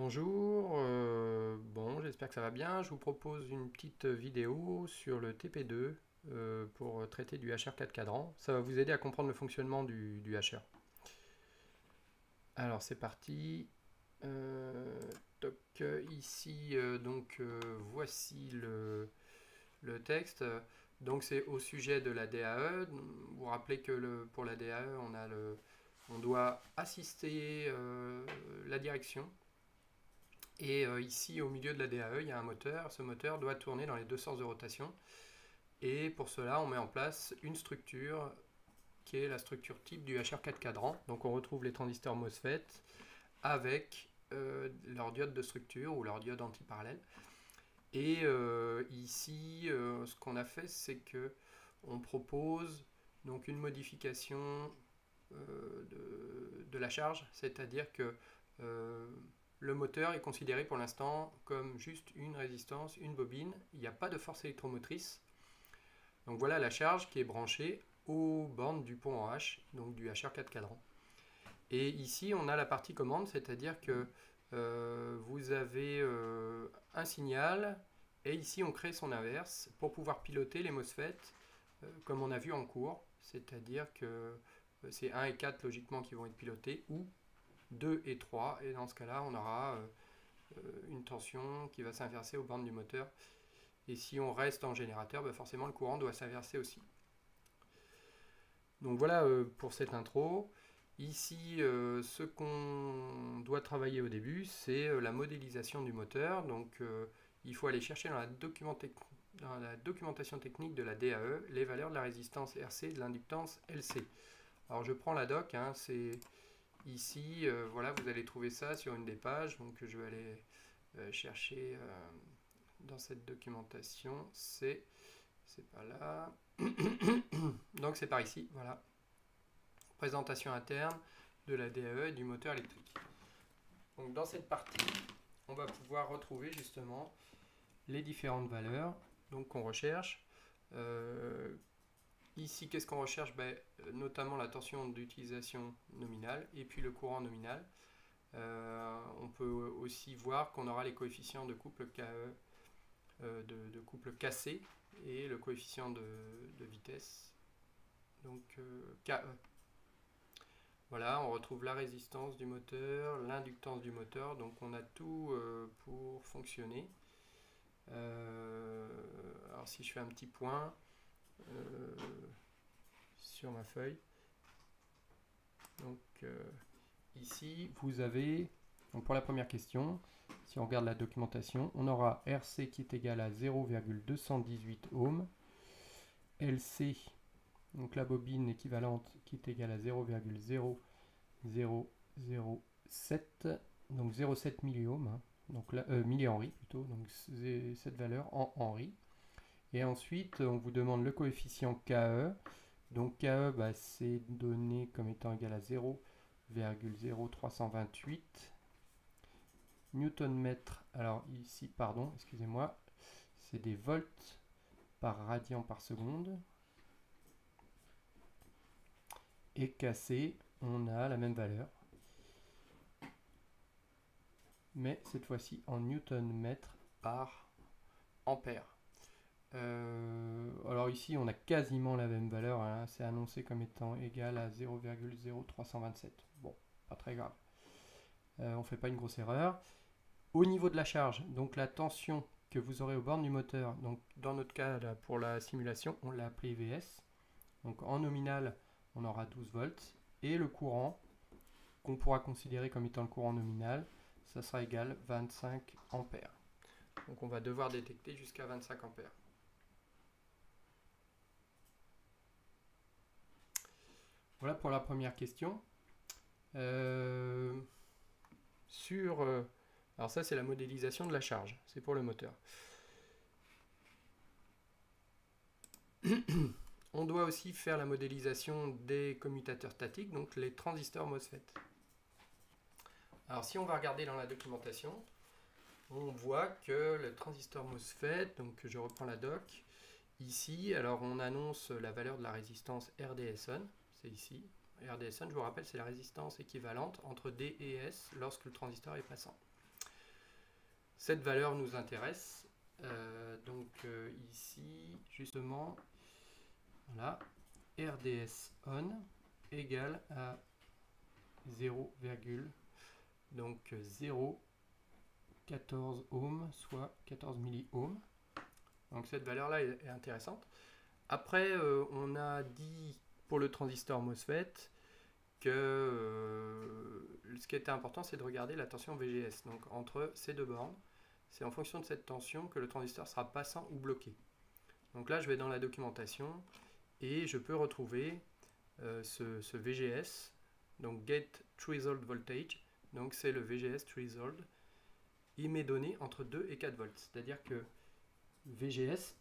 Bonjour, bon, j'espère que ça va bien. Je vous propose une petite vidéo sur le TP2 pour traiter du HR 4 cadran. Ça va vous aider à comprendre le fonctionnement du HR. Alors c'est parti. Donc, ici, voici le texte. Donc c'est au sujet de la DAE. Vous vous rappelez que pour la DAE, on doit assister la direction. Et ici, au milieu de la DAE, il y a un moteur. Ce moteur doit tourner dans les deux sens de rotation. Et pour cela, on met en place une structure qui est la structure type du HR 4 cadran. Donc on retrouve les transistors MOSFET avec leur diode de structure ou leur diode antiparallèle. Et ici, ce qu'on a fait, c'est que on propose donc une modification de la charge, c'est-à-dire que le moteur est considéré pour l'instant comme juste une résistance, une bobine. Il n'y a pas de force électromotrice. Donc voilà la charge qui est branchée aux bornes du pont en H, donc du HR 4 cadran. Et ici, on a la partie commande, c'est-à-dire que vous avez un signal, et ici, on crée son inverse pour pouvoir piloter les MOSFET comme on a vu en cours, c'est-à-dire que c'est 1 et 4 logiquement qui vont être pilotés, ou 2 et 3, et dans ce cas-là, on aura une tension qui va s'inverser aux bornes du moteur. Et si on reste en générateur, forcément le courant doit s'inverser aussi. Donc voilà pour cette intro. Ici, ce qu'on doit travailler au début, c'est la modélisation du moteur. Donc il faut aller chercher dans la documentation technique de la DAE les valeurs de la résistance RC et de l'inductance LC. Alors je prends la doc, hein, c'est ici, voilà, vous allez trouver ça sur une des pages. Donc je vais aller chercher dans cette documentation, c'est pas là. Donc c'est par ici, voilà. Présentation interne de la DAE et du moteur électrique. Donc dans cette partie, on va pouvoir retrouver justement les différentes valeurs qu'on recherche. Ici, qu'est-ce qu'on recherche? Notamment la tension d'utilisation nominale et puis le courant nominal. On peut aussi voir qu'on aura les coefficients de couple KE, de couple cassé et le coefficient de vitesse, donc KE. Voilà, on retrouve la résistance du moteur, l'inductance du moteur, donc on a tout pour fonctionner. Alors si je fais un petit point sur ma feuille, donc ici vous avez, donc pour la première question, si on regarde la documentation, on aura RC qui est égal à 0,218 ohms, LC, donc la bobine équivalente qui est égale à 0,0007, donc 0,7 milliohms, hein, donc là, millihenry plutôt, donc cette valeur en Henry. Et ensuite, on vous demande le coefficient KE. Donc KE, c'est donné comme étant égal à 0,0328 Newton-mètre. Alors ici, pardon, excusez-moi, c'est des volts par radian par seconde. Et KC, on a la même valeur, mais cette fois-ci en Newton-mètre par ampère. Alors ici, on a quasiment la même valeur, hein, c'est annoncé comme étant égal à 0,0327. Bon, pas très grave. On ne fait pas une grosse erreur. Au niveau de la charge, donc la tension que vous aurez aux bornes du moteur, donc dans notre cas, là, pour la simulation, on l'a appelé VS. Donc en nominal, on aura 12 volts. Et le courant, qu'on pourra considérer comme étant le courant nominal, ça sera égal à 25 ampères. Donc on va devoir détecter jusqu'à 25 ampères. Voilà pour la première question. Alors ça c'est la modélisation de la charge, c'est pour le moteur. On doit aussi faire la modélisation des commutateurs statiques, donc les transistors MOSFET. Alors si on va regarder dans la documentation, on voit que le transistor MOSFET, donc je reprends la doc, ici, alors on annonce la valeur de la résistance RDSON, c'est ici. RDSON, je vous rappelle, c'est la résistance équivalente entre D et S lorsque le transistor est passant. cette valeur nous intéresse. Ici, justement, voilà, RDS on égale à 0, donc 0,14 ohms, soit 14 milliohms. Donc cette valeur-là est intéressante. Après, on a dit pour le transistor MOSFET que ce qui était important, c'est de regarder la tension VGS. Donc entre ces deux bornes, c'est en fonction de cette tension que le transistor sera passant ou bloqué. Donc là, je vais dans la documentation et je peux retrouver ce VGS, donc Gate Threshold Voltage. Donc c'est le VGS Threshold. Il m'est donné entre 2 et 4 volts. C'est-à-dire que VGS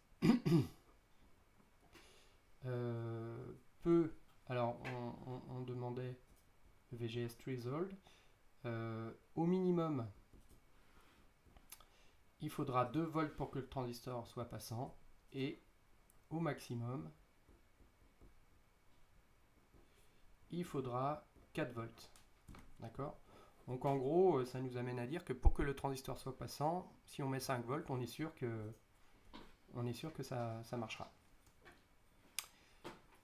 peut... Alors, on demandait VGS Threshold. Au minimum, il faudra 2 volts pour que le transistor soit passant. Et au maximum, il faudra 4 volts. D'accord ? Donc en gros, ça nous amène à dire que pour que le transistor soit passant, si on met 5 volts, on est sûr que ça marchera.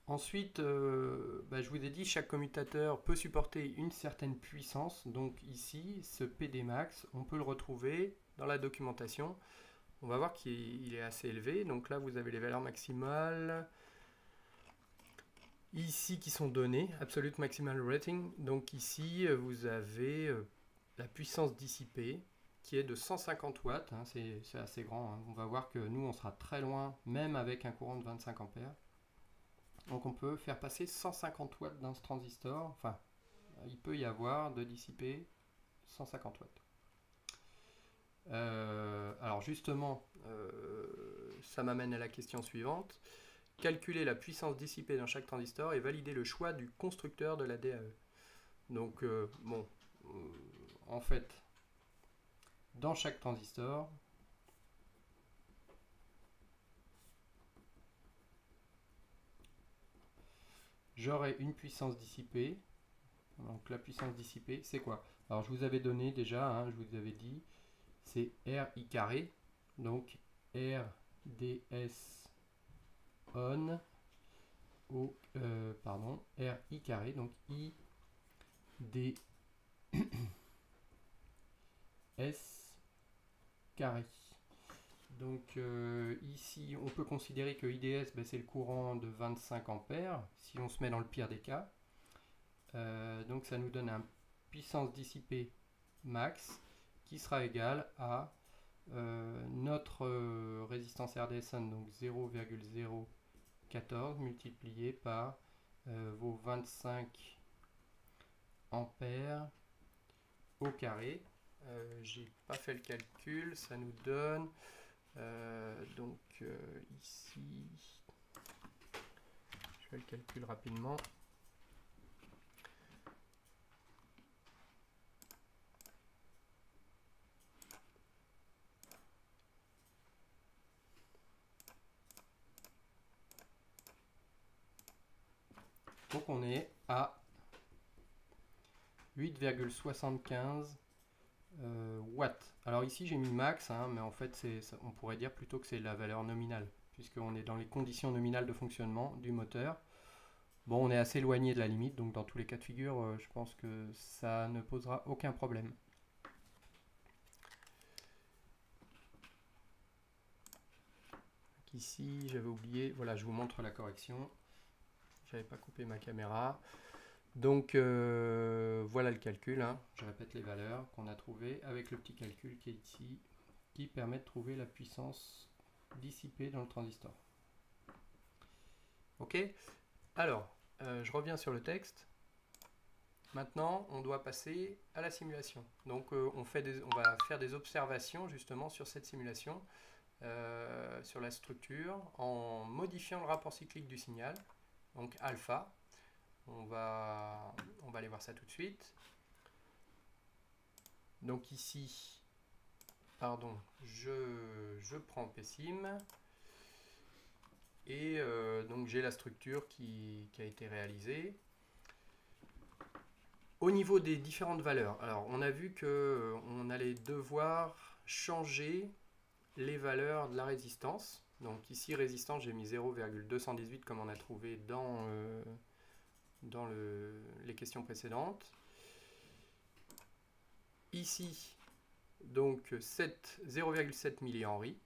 Ensuite, je vous ai dit, chaque commutateur peut supporter une certaine puissance. Donc ici, ce PD max, on peut le retrouver dans la documentation. On va voir qu'il est assez élevé. Donc là, vous avez les valeurs maximales ici qui sont données, Absolute Maximal Rating. Donc ici, vous avez la puissance dissipée qui est de 150 watts. Hein, c'est assez grand. Hein. On va voir que nous, on sera très loin, même avec un courant de 25 ampères. Donc on peut faire passer 150 watts dans ce transistor. Enfin, il peut y avoir de dissiper 150 watts. Alors justement, ça m'amène à la question suivante. Calculer la puissance dissipée dans chaque transistor et valider le choix du constructeur de la DAE. Donc, en fait, dans chaque transistor, j'aurai une puissance dissipée. Donc la puissance dissipée, c'est quoi? Alors je vous avais donné déjà, hein, je vous avais dit, c'est RI carré. Donc RDS on RI carré, donc I D S carré. Donc ici, on peut considérer que IDS, c'est le courant de 25 ampères, si on se met dans le pire des cas. Donc ça nous donne une puissance dissipée max qui sera égale à notre résistance RDSN, donc 0,014 multiplié par vos 25 ampères au carré. J'ai pas fait le calcul, ça nous donne ici, je fais le calcul rapidement. Donc on est à 8,75 watts. Alors ici j'ai mis max, hein, mais en fait on pourrait dire plutôt que c'est la valeur nominale, puisqu'on est dans les conditions nominales de fonctionnement du moteur. Bon, on est assez éloigné de la limite, donc dans tous les cas de figure, je pense que ça ne posera aucun problème. Ici, j'avais oublié, voilà, je vous montre la correction. J'avais pas coupé ma caméra. Donc voilà le calcul, hein. Je répète les valeurs qu'on a trouvées avec le petit calcul qui est ici, qui permet de trouver la puissance dissipée dans le transistor. Ok, alors je reviens sur le texte. Maintenant, on doit passer à la simulation. Donc on va faire des observations justement sur cette simulation, sur la structure, en modifiant le rapport cyclique du signal, donc alpha. On va aller voir ça tout de suite. Donc ici, pardon, je prends PSIM et donc j'ai la structure qui a été réalisée. Au niveau des différentes valeurs, alors on a vu que on allait devoir changer les valeurs de la résistance. Donc ici, résistance, j'ai mis 0,218 comme on a trouvé dans les questions précédentes. Ici, donc 0,7 millihenry.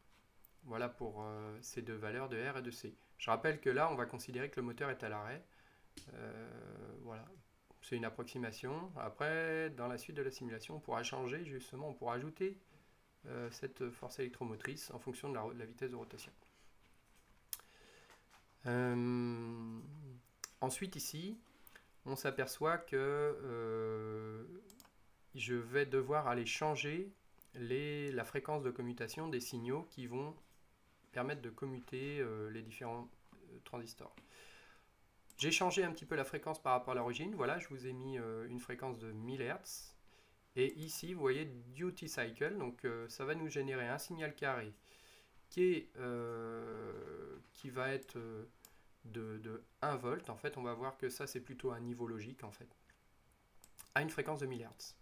Voilà pour ces deux valeurs de R et de C. Je rappelle que là, on va considérer que le moteur est à l'arrêt. Voilà, c'est une approximation. Après, dans la suite de la simulation, on pourra changer, justement, on pourra ajouter cette force électromotrice en fonction de la vitesse de rotation. Ensuite, ici, on s'aperçoit que je vais devoir aller changer la fréquence de commutation des signaux qui vont permettre de commuter les différents transistors. J'ai changé un petit peu la fréquence par rapport à l'origine. Voilà, je vous ai mis une fréquence de 1000 Hz. Et ici, vous voyez duty cycle. Donc, ça va nous générer un signal carré qui va être de 1 volt. En fait, on va voir que ça, c'est plutôt un niveau logique, en fait, à une fréquence de 1000 Hz.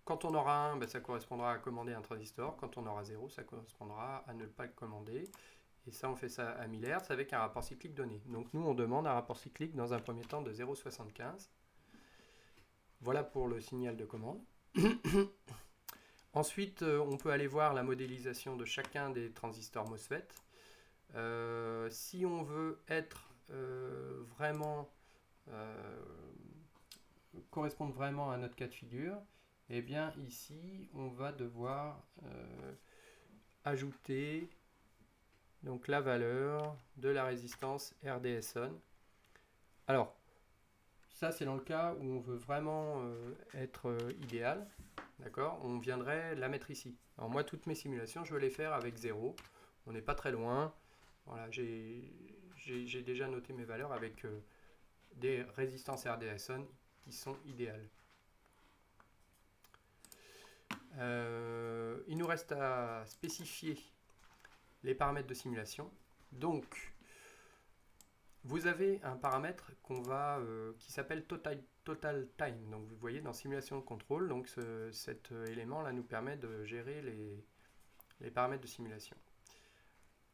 Quand on aura 1, ça correspondra à commander un transistor. Quand on aura 0, ça correspondra à ne pas le commander. Et ça, on fait ça à 1000 Hz avec un rapport cyclique donné. Donc nous, on demande un rapport cyclique dans un premier temps de 0,75. Voilà pour le signal de commande. Ensuite, on peut aller voir la modélisation de chacun des transistors MOSFET. Si on veut être correspondre vraiment à notre cas de figure, eh bien ici, on va devoir ajouter donc la valeur de la résistance RDS-on. Alors, ça c'est dans le cas où on veut vraiment être idéal, d'accord? On viendrait la mettre ici. Alors moi, toutes mes simulations, je veux les faire avec 0. On n'est pas très loin. Voilà, j'ai déjà noté mes valeurs avec des résistances RDS-on qui sont idéales. Il nous reste à spécifier les paramètres de simulation. Donc, vous avez un paramètre qui s'appelle total time. Donc, vous voyez dans simulation de contrôle, donc cet élément-là nous permet de gérer les paramètres de simulation.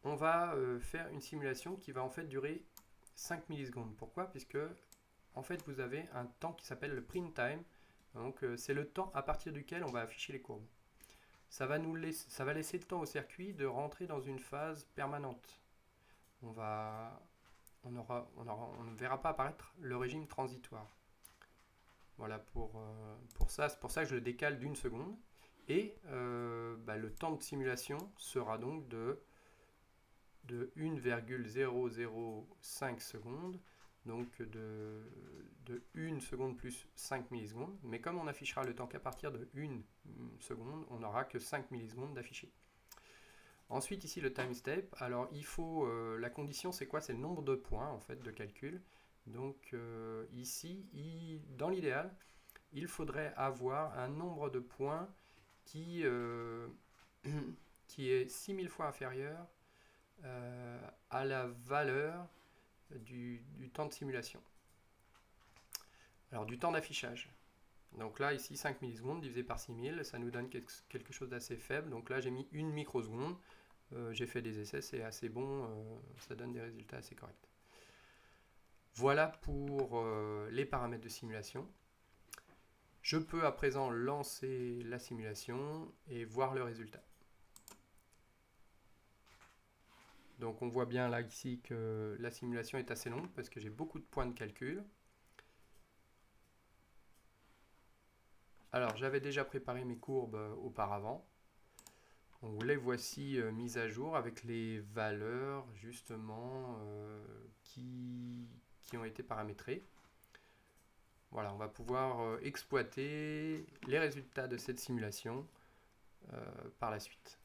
On va faire une simulation qui va en fait durer 5 millisecondes. Pourquoi? Puisque en fait, vous avez un temps qui s'appelle le print time. Donc, c'est le temps à partir duquel on va afficher les courbes. Ça va laisser le temps au circuit de rentrer dans une phase permanente. On ne verra pas apparaître le régime transitoire. Voilà pour ça. C'est pour ça que je le décale d'1 seconde. Et le temps de simulation sera donc de 1,005 secondes. Donc de 1 seconde plus 5 millisecondes. Mais comme on affichera le temps qu'à partir de 1 seconde, on n'aura que 5 millisecondes d'affiché. Ensuite, ici, le time step. Alors, il faut... la condition, c'est quoi? C'est le nombre de points, en fait, de calcul. Donc, ici, dans l'idéal, il faudrait avoir un nombre de points qui est 6000 fois inférieur à la valeur du temps de simulation. Alors, du temps d'affichage. Donc là, ici, 5 millisecondes divisé par 6000, ça nous donne quelque chose d'assez faible. Donc là, j'ai mis 1 microseconde. J'ai fait des essais, c'est assez bon, ça donne des résultats assez corrects. Voilà pour les paramètres de simulation. Je peux à présent lancer la simulation et voir le résultat. Donc on voit bien là ici que la simulation est assez longue parce que j'ai beaucoup de points de calcul. Alors j'avais déjà préparé mes courbes auparavant. Donc, les voici mises à jour avec les valeurs justement qui ont été paramétrées. Voilà, on va pouvoir exploiter les résultats de cette simulation par la suite.